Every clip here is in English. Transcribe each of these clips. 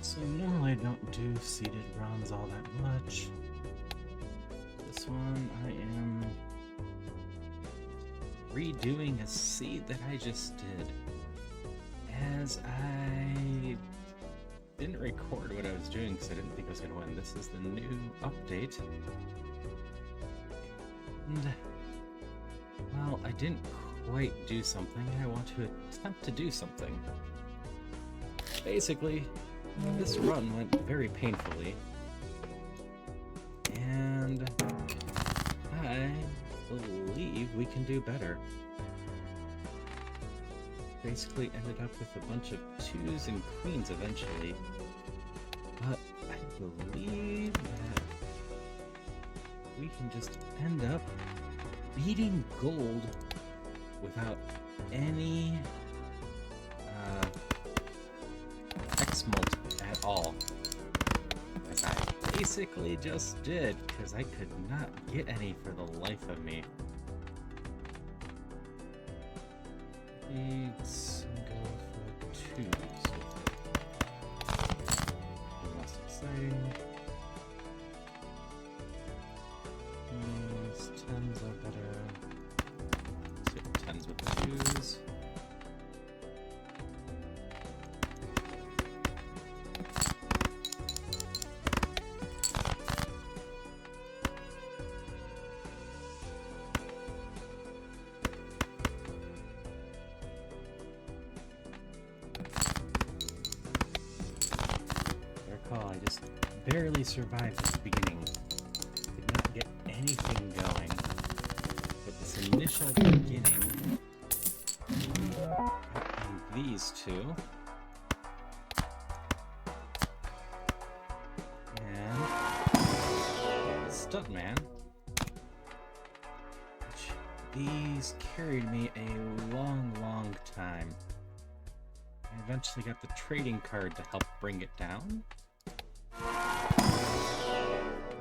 So normally I don't do seated runs all that much. This one I am redoing a seed that I just did. As I didn't record what I was doing because I didn't think I was going to win. This is the new update. And, well, I didn't quite do something. I want to attempt to do something. Basically, this run went very painfully. And I believe we can do better. Basically ended up with a bunch of 2s and queens eventually. But I believe that we can just end up beating gold without any xmult at all. As I basically just did, because I could not get any for the life of me. Let's go for 2s. Less exciting. 10s are better. Let's hit 10s with the 2s. I just barely survived at the beginning. Did not get anything going. But this initial beginning, and these two, and the stuntman, which these carried me a long time. I eventually got the trading card to help bring it down,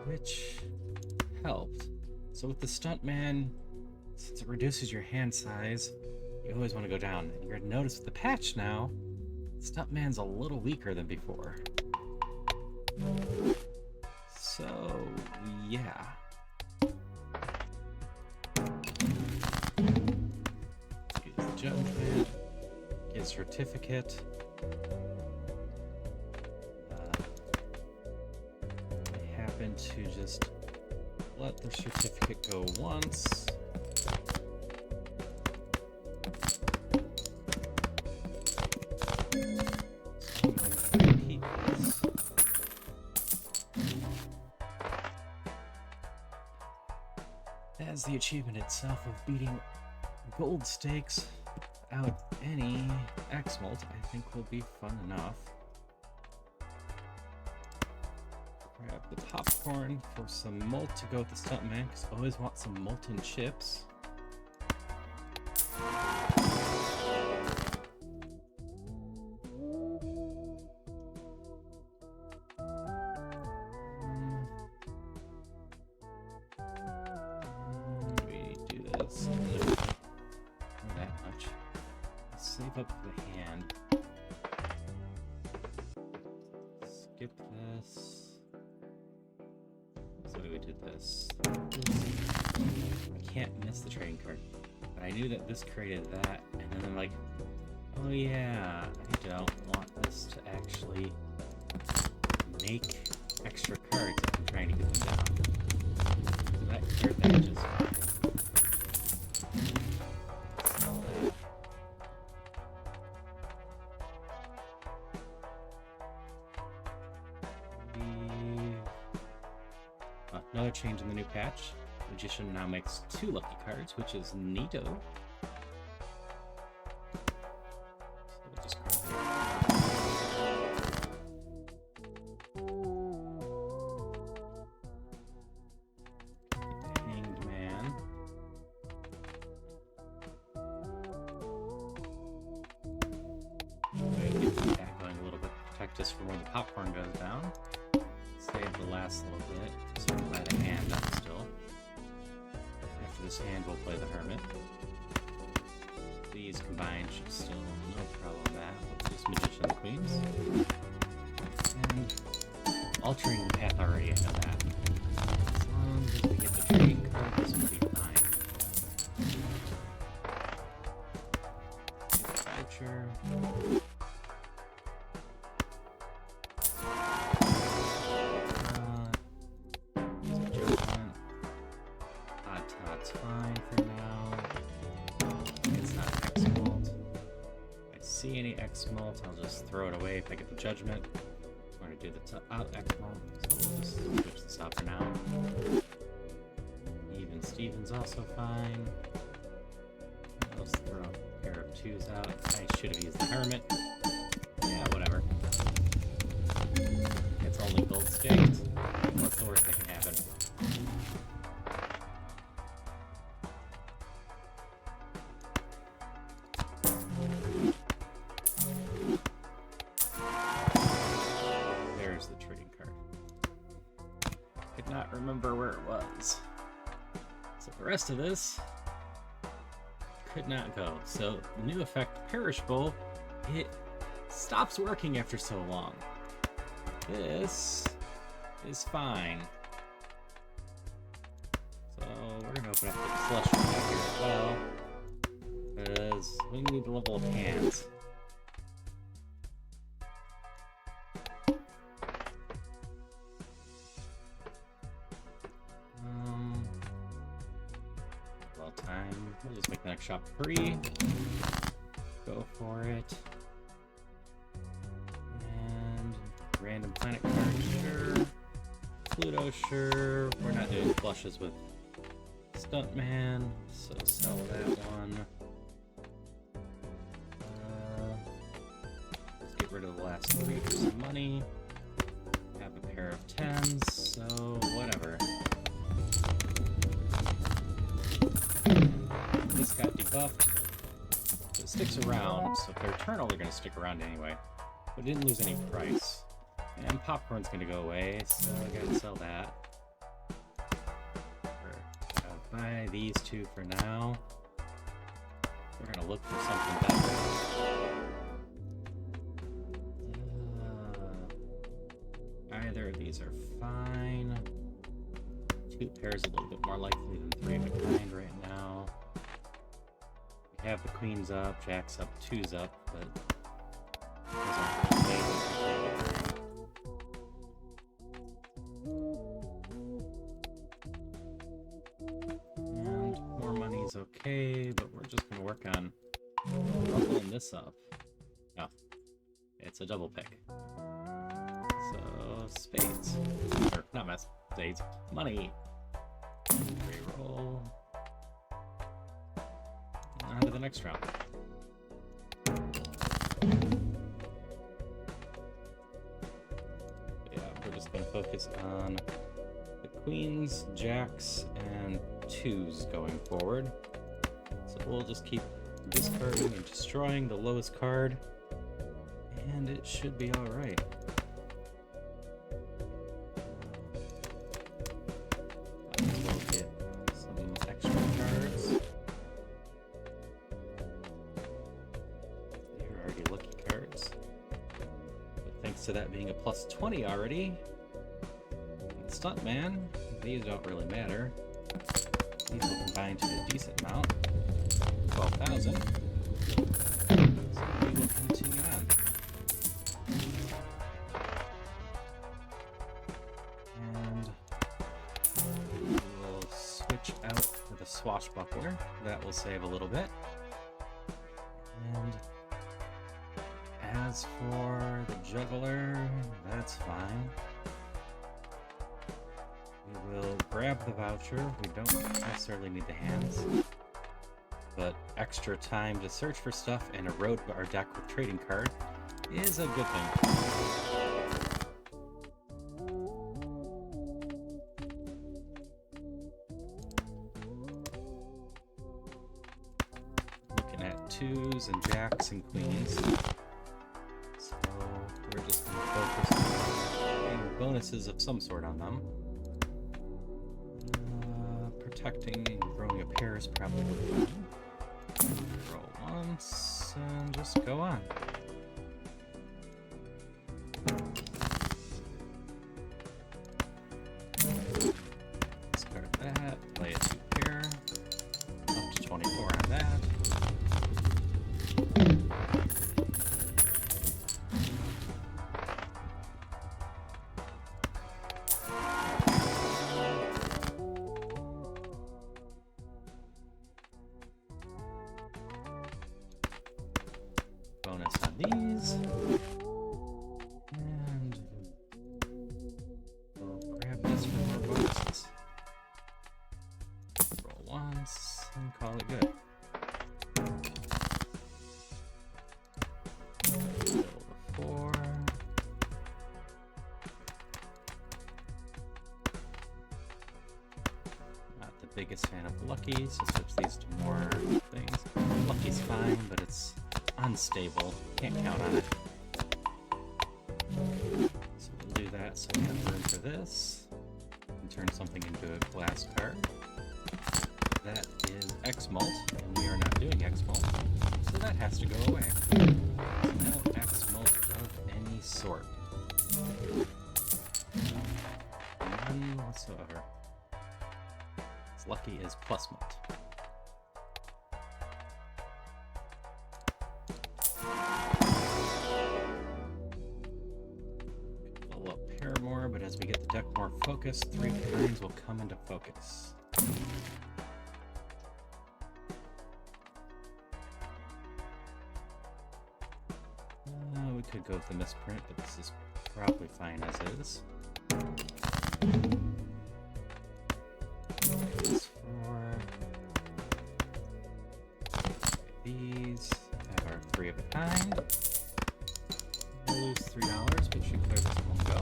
which helped. So with the stuntman, since it reduces your hand size, you always want to go down. And you're gonna notice with the patch now, stuntman's a little weaker than before. So yeah. Use the judgment, get certificate. To just let the certificate go once. So I'm going to repeat this. As the achievement itself of beating gold stakes without any xmult, I think will be fun enough. Grab the popcorn for some malt to go with the stuntman, because I always want some molten chips. We do this. Not that much. Save up the hand. Skip this. So we did this. I can't miss the trading card. But I knew that this created that, and then I'm like, oh yeah, I don't want this to actually make extra cards if I'm trying to get them down. So that cleared that just fine. Another change in the new patch. Magician now makes 2 lucky cards, which is neato. So we'll just Hanged Man. Get the attack going a little bit. Protect us from when the popcorn goes down. Save the last little bit. Sort of by the hand up still. After this hand, we'll play the Hermit. These combined should still no problem with that. Let's use Magician Queens. altering the path already, I know that. As long as we get the trading card, this will be fine. Get the voucher. Judgment. Odd Tod's fine for now. It's not xmult. If I see any xmult, I'll just throw it away if I get the judgment. I'm going to do the xmult, so we'll just switch this out for now. Even Steven's also fine. Let's throw a pair of 2s out. I should have used the hermit. Yeah, whatever. It's only gold staked. What's the worst that can happen? There's the trading card. Could not remember where it was. So the rest of this could not go. So the new effect, perishable, it stops working after so long. This is fine. So we're gonna open up the slush one back here as well, because we need a level of hands. Well, time. We'll just make the next shop free. Go for it. And random planet card, sure. Pluto, sure. We're not doing flushes with Stuntman, so sell that one. Let's get rid of the last 3 for some money. Have a pair of 10s, so whatever. This got debuffed. So it sticks around, so if they're eternal, they're going to stick around anyway. But it didn't lose any price. And popcorn's going to go away, so I gotta sell that. I'll buy these 2 for now. We're going to look for something better. Either of these are fine. 2 pairs a little bit more likely than 3 of a kind right now. We have the queens up, jacks up, 2s up, but those aren't really amazing. And more money's okay, but we're just going to work on leveling this up. Oh, it's a double pick. So, spades. Or, not mess. Spades. Money. Reroll. On to the next round. Yeah, we're just going to focus on the queens, jacks, and 2s going forward. So we'll just keep discarding and destroying the lowest card, and it should be alright. Might as well get some extra cards. These are already lucky cards. But thanks to that being a plus 20 already, Stuntman, these don't really matter. These will combine to a decent amount. 12,000. So we will continue on. And we will switch out for the swashbuckler. That will save a little bit. And as for the juggler, that's fine. We will grab the voucher. We don't necessarily need the hands, but extra time to search for stuff and erode our deck with trading card is a good thing. Looking at 2s and jacks and queens. So we're just going to focus on getting bonuses of some sort on them. Protecting and growing a pair is probably fine. Roll once and just go on. biggest fan of Lucky, so switch these to more things. Lucky's fine, but it's unstable. Can't count on it. So we'll do that so we have room for this. And turn something into a glass card. That is xmult, and we are not doing xmult, so that has to go away. No xmult of any sort. None whatsoever. It's Lucky is plus mult. Level up Paramore, but as we get the deck more focused, 3 kinds will come into focus. We could go with the misprint, but this is probably fine as is. This 4. These have our 3 of a kind. We'll lose $3, but should clear this one go.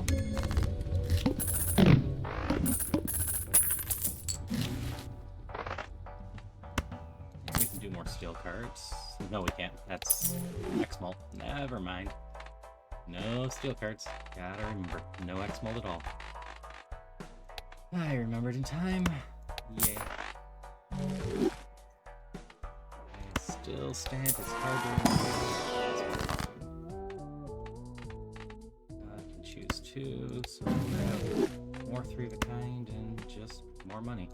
We can do more steel cards. No, we can't. That's xmult. Never mind. No steel cards. Gotta remember. No xmult at all. I remembered in time. Yay. I still stand. It's hard to remember. I can choose 2, so we'll grab more 3 of a kind and just more money.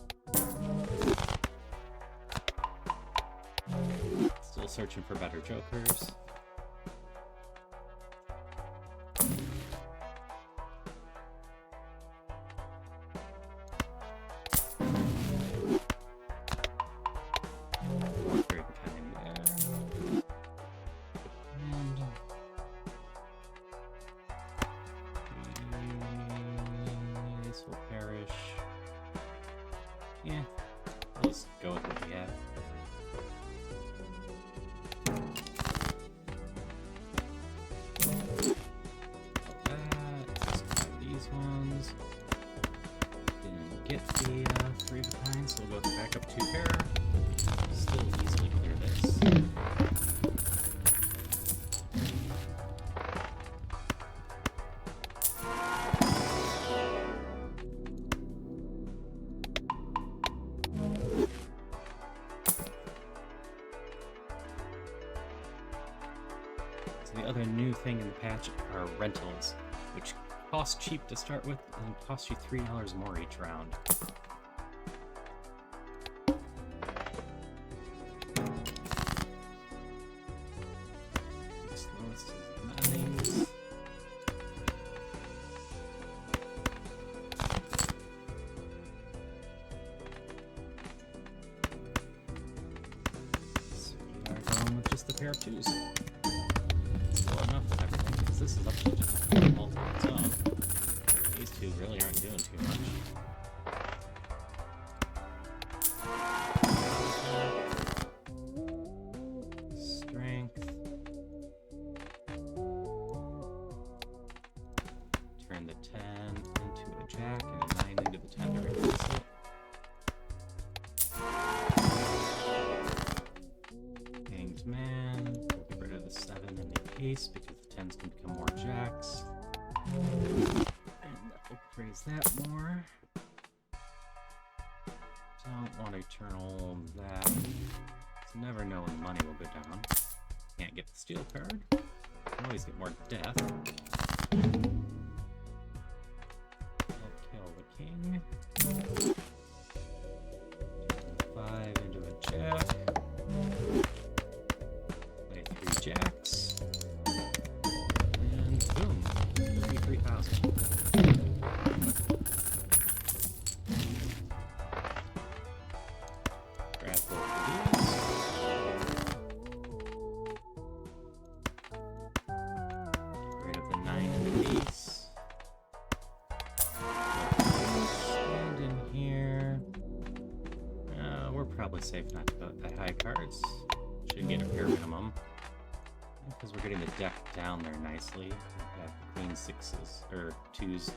Still searching for better jokers. More 3 of a kind there. And this will perish. Yeah, we'll just go with what we have. Ones. Didn't get the 3 of a kind, so we'll go back up 2 pair. Still easily clear this. So the other new thing in the patch are rentals, which cost cheap to start with and cost you $3 more each round. Slowest is 9s. So we are going with just the pair of 2s. Well, enough of everything, because this is up to just a mult on its own. These 2 really aren't doing too much. Strength. Turn the 10 into a jack and a 9 into the 10 to replace it. Hanged man. We'll get rid of the 7 and the ace because the 10s can become more jacks. And that will praise that more. Don't want eternal that. So never know when money will go down. Can't get the steel card. Can always get more death. I'll kill the king. 5 into a jack. Play 3 jacks. And boom. 33,000. Grab both of these. Get rid of the 9 and the ace. And in here, we're probably safe not to vote the high cards. Should get a pair minimum. Because we're getting the deck down there nicely. We have queen 6s, or 2s,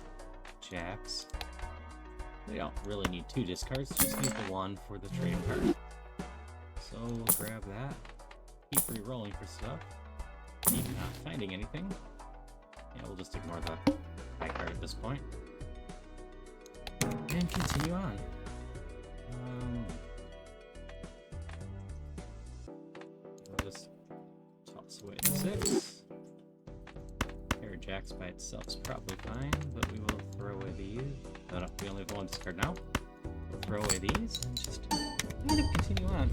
jacks. We don't really need 2 discards, just need the 1 for the trading card. So we'll grab that. Keep re-rolling for stuff. Keep not finding anything. Yeah, we'll just ignore the high card at this point. And continue on. We'll just toss away the 6. Pair of jacks by itself is probably fine, but we will throw away these. No, we only have 1 discard now. We'll throw away these and just kind of continue on.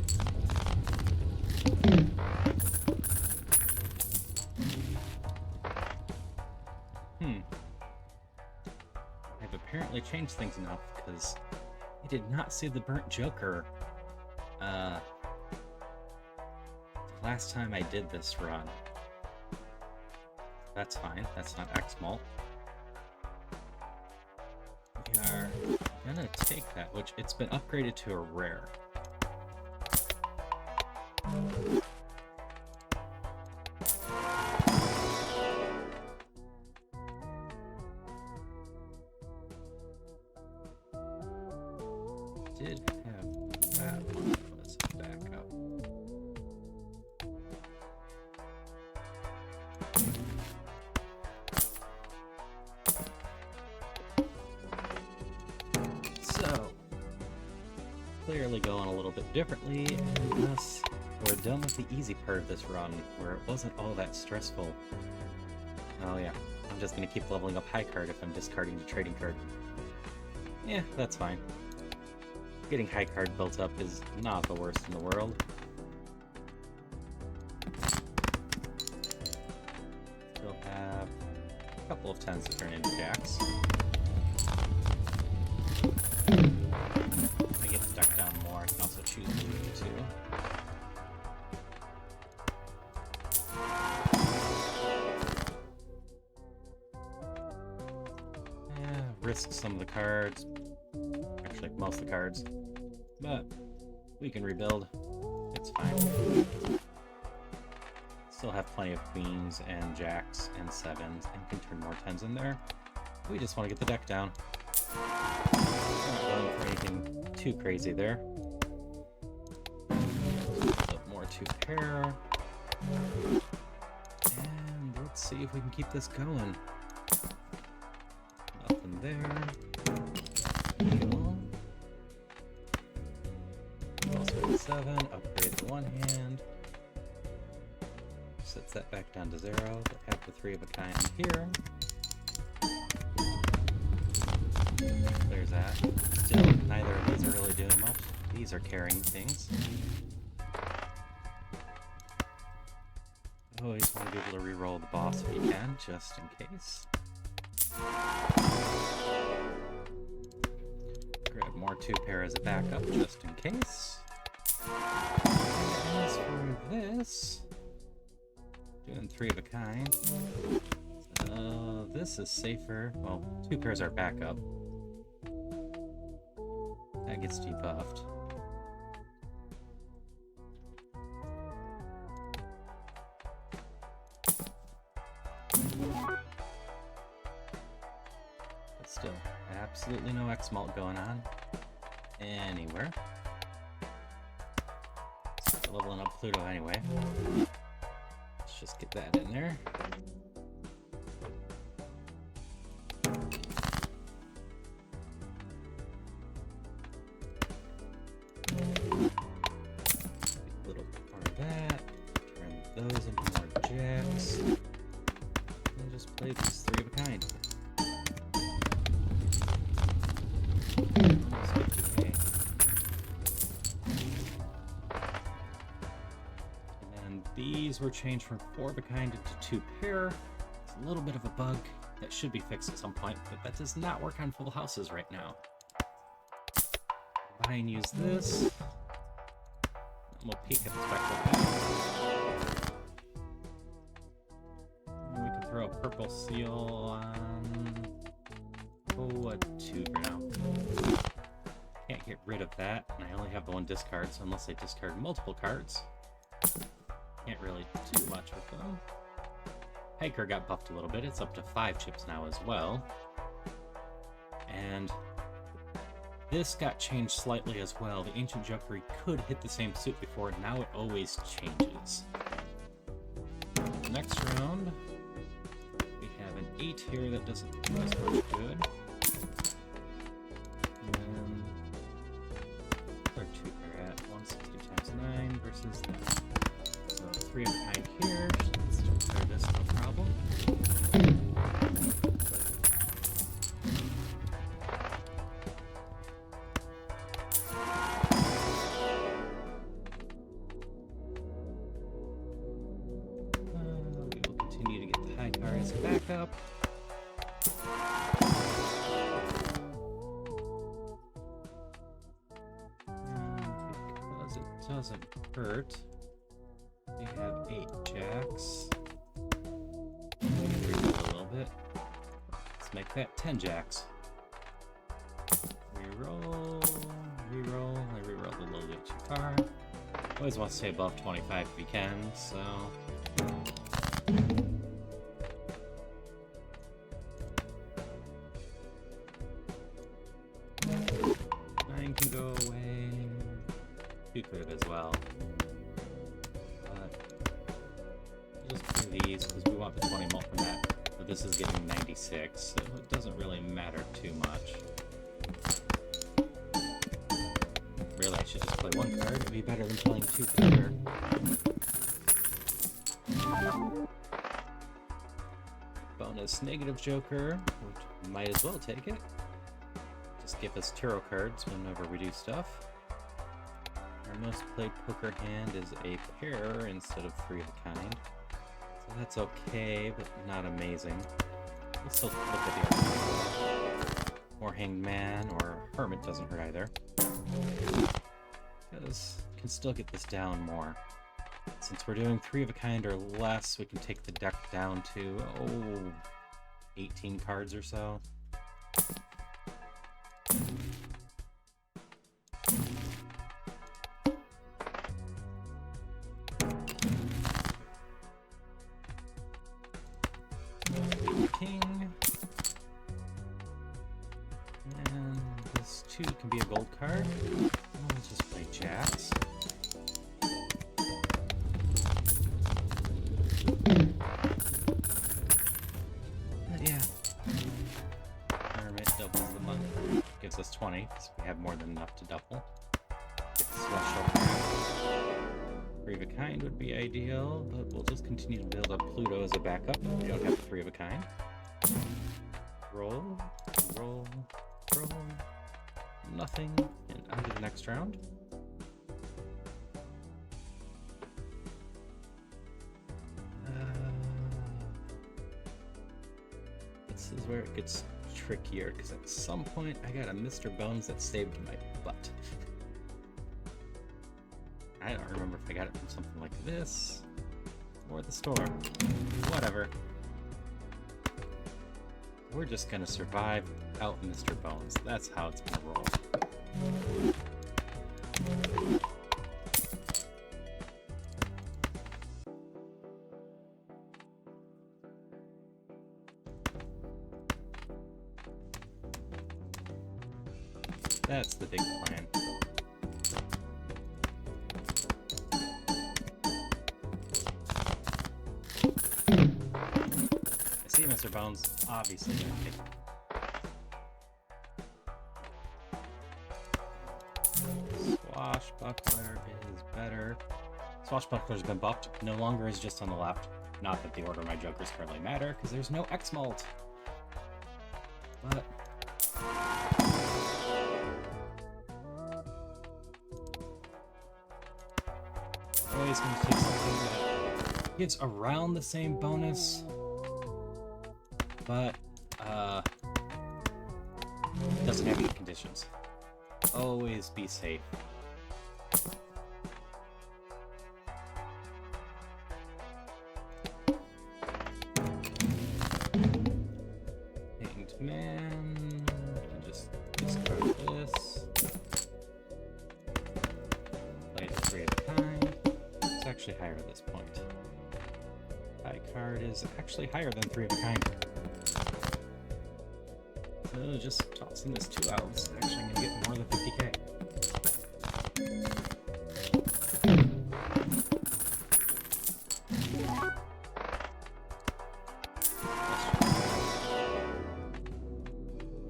I've apparently changed things enough because I did not see the burnt joker the last time I did this run. That's fine, that's not xmult. We are gonna take that, which it's been upgraded to a rare. Did have that one as a backup. So, clearly going a little bit differently, and thus we're done with the easy part of this run, where it wasn't all that stressful. Oh yeah, I'm just gonna keep leveling up high card if I'm discarding the trading card. Yeah, that's fine. Getting high card built up is not the worst in the world. Still have a couple of 10s to turn into jacks. I get to duck down more, I can also choose between the 2. Yeah, risk some of the cards. Actually, most of the cards. But we can rebuild. It's fine. Still have plenty of queens and jacks and 7s and can turn more 10s in there. We just want to get the deck down. Not going for anything too crazy there. Up more 2 pair. And let's see if we can keep this going. Nothing there. Also 7, upgrade the 1 hand. Sets that back down to 0, but have the 3 of a kind here. There's that. Still, neither of these are really doing much. These are carrying things. Always want to be able to reroll the boss if you can, just in case. Grab more 2 pair as a backup, just in case. And as for this, doing 3 of a kind. This is safer. Well, 2 pairs are backup. That gets debuffed. But still, absolutely no xmult going on anywhere. Start leveling up Pluto anyway. Let's just get that in there. Little part of that. Turn those into more jacks. And just play these 3 of a kind. Almost 50k. And these were changed from 4 of a kind into 2 pair. It's a little bit of a bug that should be fixed at some point, but that does not work on full houses right now. Buy and use this. And we'll peek at the spectral. And we can throw a purple seal on a 2 for now. Can't get rid of that, and I only have the 1 discard, so unless I discard multiple cards, can't really do much with them. Hiker got buffed a little bit. It's up to 5 chips now as well. And This got changed slightly as well. The Ancient Jokery could hit the same suit before, now it always changes. Next round, we have an 8 here that doesn't do as much good. And then, our 2 are at 160 times 9 versus that. So 3 of a kind here. Let's still clear this, no problem. We will continue to get the high cards back up. Because it doesn't hurt. We have 8 jacks. Reroll a little bit. Let's make that 10 jacks. Reroll, reroll. I rerolled a little bit too far. Always want to stay above 25 if we can, so. 9 can go away. 2 could have as well. But just do these because we want the 20 mult from that. But this is getting 96, so it doesn't really matter too much. Really, I should just play 1 card. It'd be better than playing 2 for sure. Bonus negative Joker, which might as well take it. Just give us tarot cards whenever we do stuff. Our most played poker hand is a pair instead of 3 of a kind. So that's okay, but not amazing. We'll still look at the other. Or Hanged Man, or Hermit doesn't hurt either. Because we can still get this down more. Since we're doing 3 of a kind or less, we can take the deck down to, 18 cards or so. King. And this 2 can be a gold card. Let's just play jacks. Yeah. Hermit doubles the money. Gives us 20, because we have more than enough to double. Get the special. 3 of a kind would be ideal, but we'll just continue to build up Pluto as a backup. We don't have 3 of a kind. Roll, roll, roll. Nothing, and on to the next round. This is where it gets trickier, because at some point I got a Mr. Bones that saved my butt. I don't remember if I got it from something like this, or the store. Whatever. We're just gonna survive without Mr. Bones. That's how it's gonna roll. That's the big plan. I see Mr. Bones obviously gonna take it. Swashbuckler is better. Swashbuckler's been buffed. No longer is just on the left. Not that the order of my jokers currently matter, because there's no xmult. But always going to take something that gives around the same bonus, but doesn't have any conditions. Always be safe. Hanged Man, and just discard this. Play the 3 of a kind. It's actually higher at this point. High card is actually higher than 3 of a kind. So just tossing this 2 out is actually going to get more than 50k.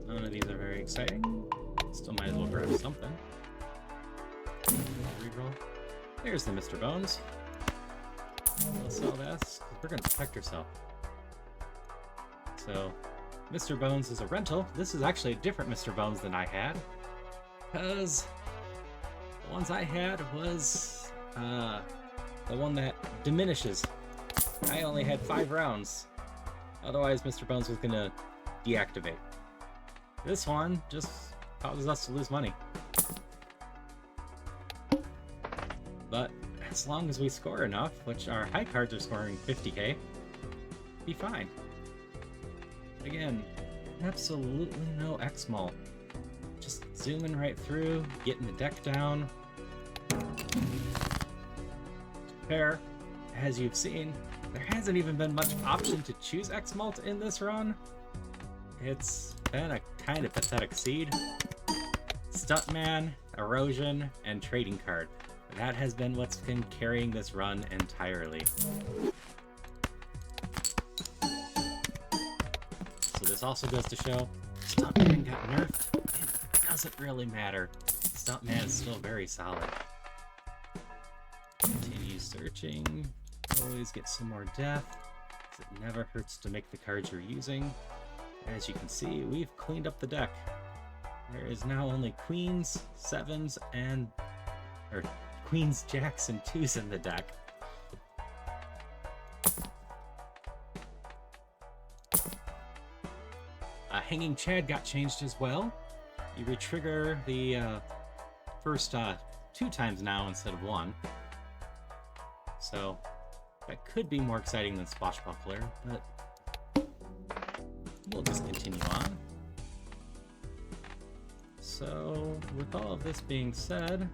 None of these are very exciting. Still might as well grab something. Reroll. There's the Mr. Bones. We'll sell this. We're going to protect ourselves. So, Mr. Bones is a rental. This is actually a different Mr. Bones than I had. Because the ones I had was the one that diminishes. I only had 5 rounds. Otherwise, Mr. Bones was going to deactivate. This one just causes us to lose money. But as long as we score enough, which our high cards are scoring 50k, be fine. Again, absolutely no xmult. Just zooming right through, getting the deck down. Fair, as you've seen, there hasn't even been much option to choose xmult in this run. It's been a kind of pathetic seed. Stuntman, erosion, and trading card. That has been what's been carrying this run entirely. So this also goes to show, Stuntman got nerfed. It doesn't really matter. Stuntman is still very solid. Continue searching. Always get some more death. It never hurts to make the cards you're using. As you can see, we've cleaned up the deck. There is now only queens, sevens, and... queens, jacks, and 2s in the deck. Hanging Chad got changed as well. You retrigger the first 2 times now instead of 1. So that could be more exciting than Swashbuckler, but we'll just continue on. So with all of this being said,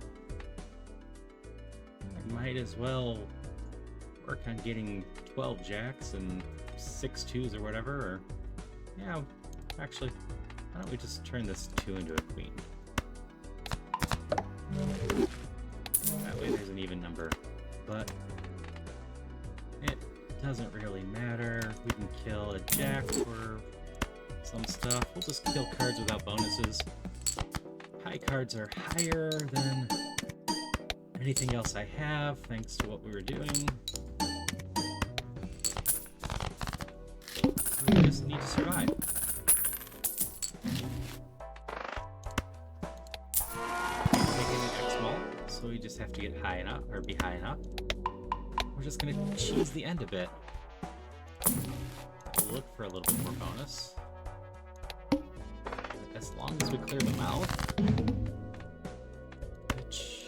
I might as well work on getting 12 jacks and 6 2s or whatever, or yeah, actually, why don't we just turn this 2 into a queen? That way there's an even number, but it doesn't really matter. We can kill a jack for some stuff. We'll just kill cards without bonuses. High cards are higher than anything else I have, thanks to what we were doing. So we just need to survive. So we just have to get high enough, or be high enough. We're just gonna cheese the end a bit. We'll look for a little bit more bonus. As long as we clear the mouth, which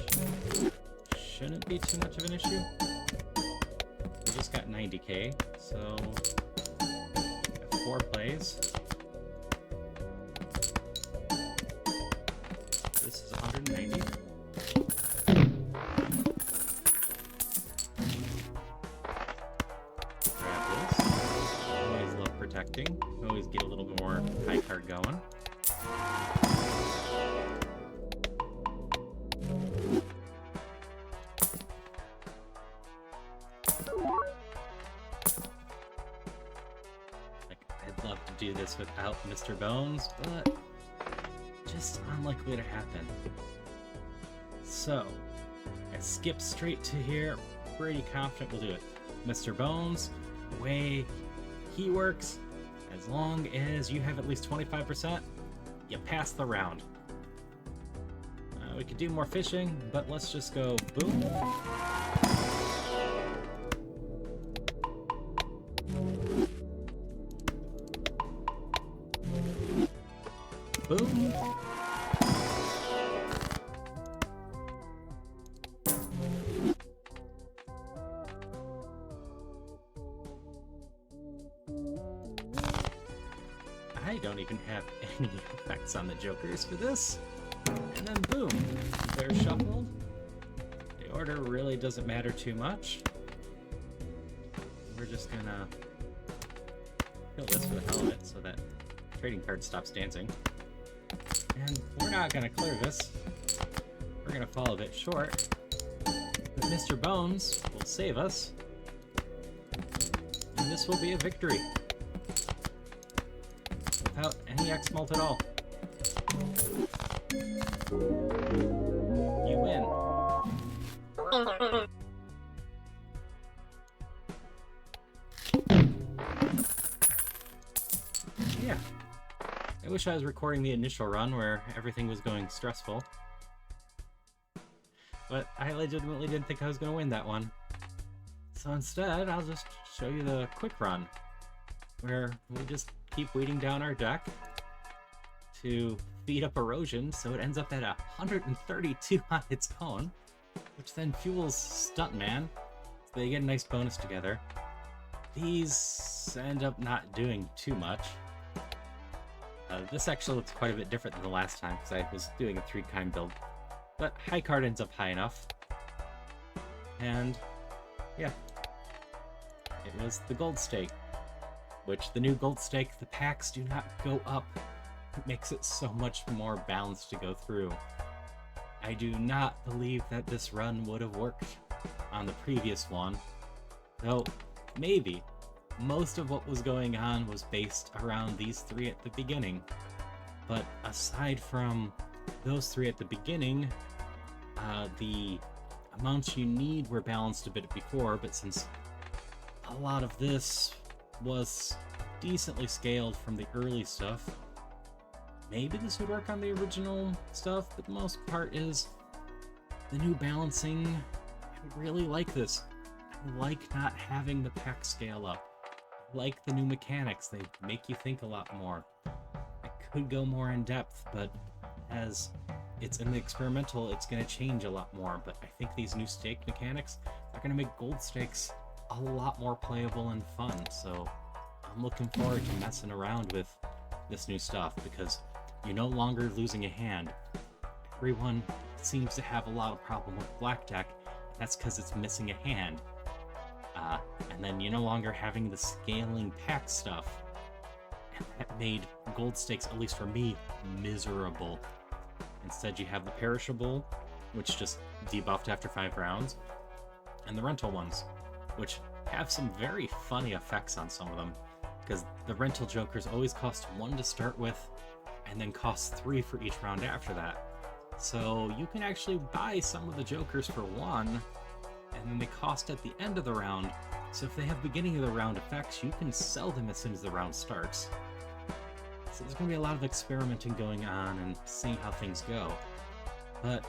shouldn't be too much of an issue. We just got 90k, so 4 plays. This is 190. Always get a little more high card going. Like, I'd love to do this without Mr. Bones, but just unlikely to happen. So, I skip straight to here. Pretty confident we'll do it. Mr. Bones, the way he works, as long as you have at least 25%, you pass the round. We could do more fishing, but let's just go boom. Boom. I don't even have any effects on the jokers for this. And then boom, they're shuffled. The order really doesn't matter too much. We're just gonna kill this for the hell of it so that trading card stops dancing. And we're not gonna clear this. We're gonna fall a bit short. But Mr. Bones will save us. And this will be a victory. Without any xmult at all. You win. Yeah. I wish I was recording the initial run where everything was going stressful. But I legitimately didn't think I was going to win that one. So instead, I'll just show you the quick run, where we just keep weeding down our deck to speed up erosion, so it ends up at 132 on its own, which then fuels Stuntman, so they get a nice bonus together. These end up not doing too much. This actually looks quite a bit different than the last time, because I was doing a 3-kind build. But high card ends up high enough. And, yeah. It was the gold stake. Which, the new gold stake, the packs do not go up. It makes it so much more balanced to go through. I do not believe that this run would have worked on the previous one. Though, maybe. Most of what was going on was based around these 3 at the beginning. But aside from those 3 at the beginning, the amounts you need were balanced a bit before, but since a lot of this was decently scaled from the early stuff, maybe this would work on the original stuff, but the most part is the new balancing. I really like this. I like not having the pack scale up. I like the new mechanics. They make you think a lot more. I could go more in depth, but as it's in the experimental, it's going to change a lot more. But I think these new stake mechanics are going to make gold stakes a lot more playable and fun. So I'm looking forward to messing around with this new stuff, because you're no longer losing a hand. Everyone seems to have a lot of problem with black deck. That's because it's missing a hand. And then you're no longer having the scaling pack stuff. And that made gold stakes, at least for me, miserable. Instead, you have the perishable, which just debuffed after 5 rounds, and the rental ones, which have some very funny effects on some of them, because the rental jokers always cost 1 to start with, and then cost 3 for each round after that. So you can actually buy some of the jokers for 1, and then they cost at the end of the round. So if they have beginning of the round effects, you can sell them as soon as the round starts. So there's going to be a lot of experimenting going on and seeing how things go. But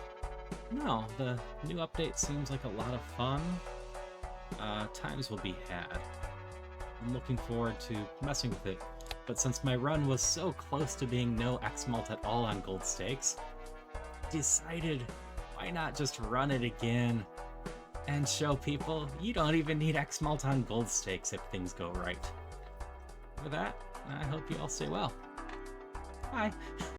no, the new update seems like a lot of fun. Times will be had. I'm looking forward to messing with it. But since my run was so close to being no xmult at all on gold stakes, decided why not just run it again and show people you don't even need xmult on gold stakes if things go right. With that, I hope you all stay well. Bye.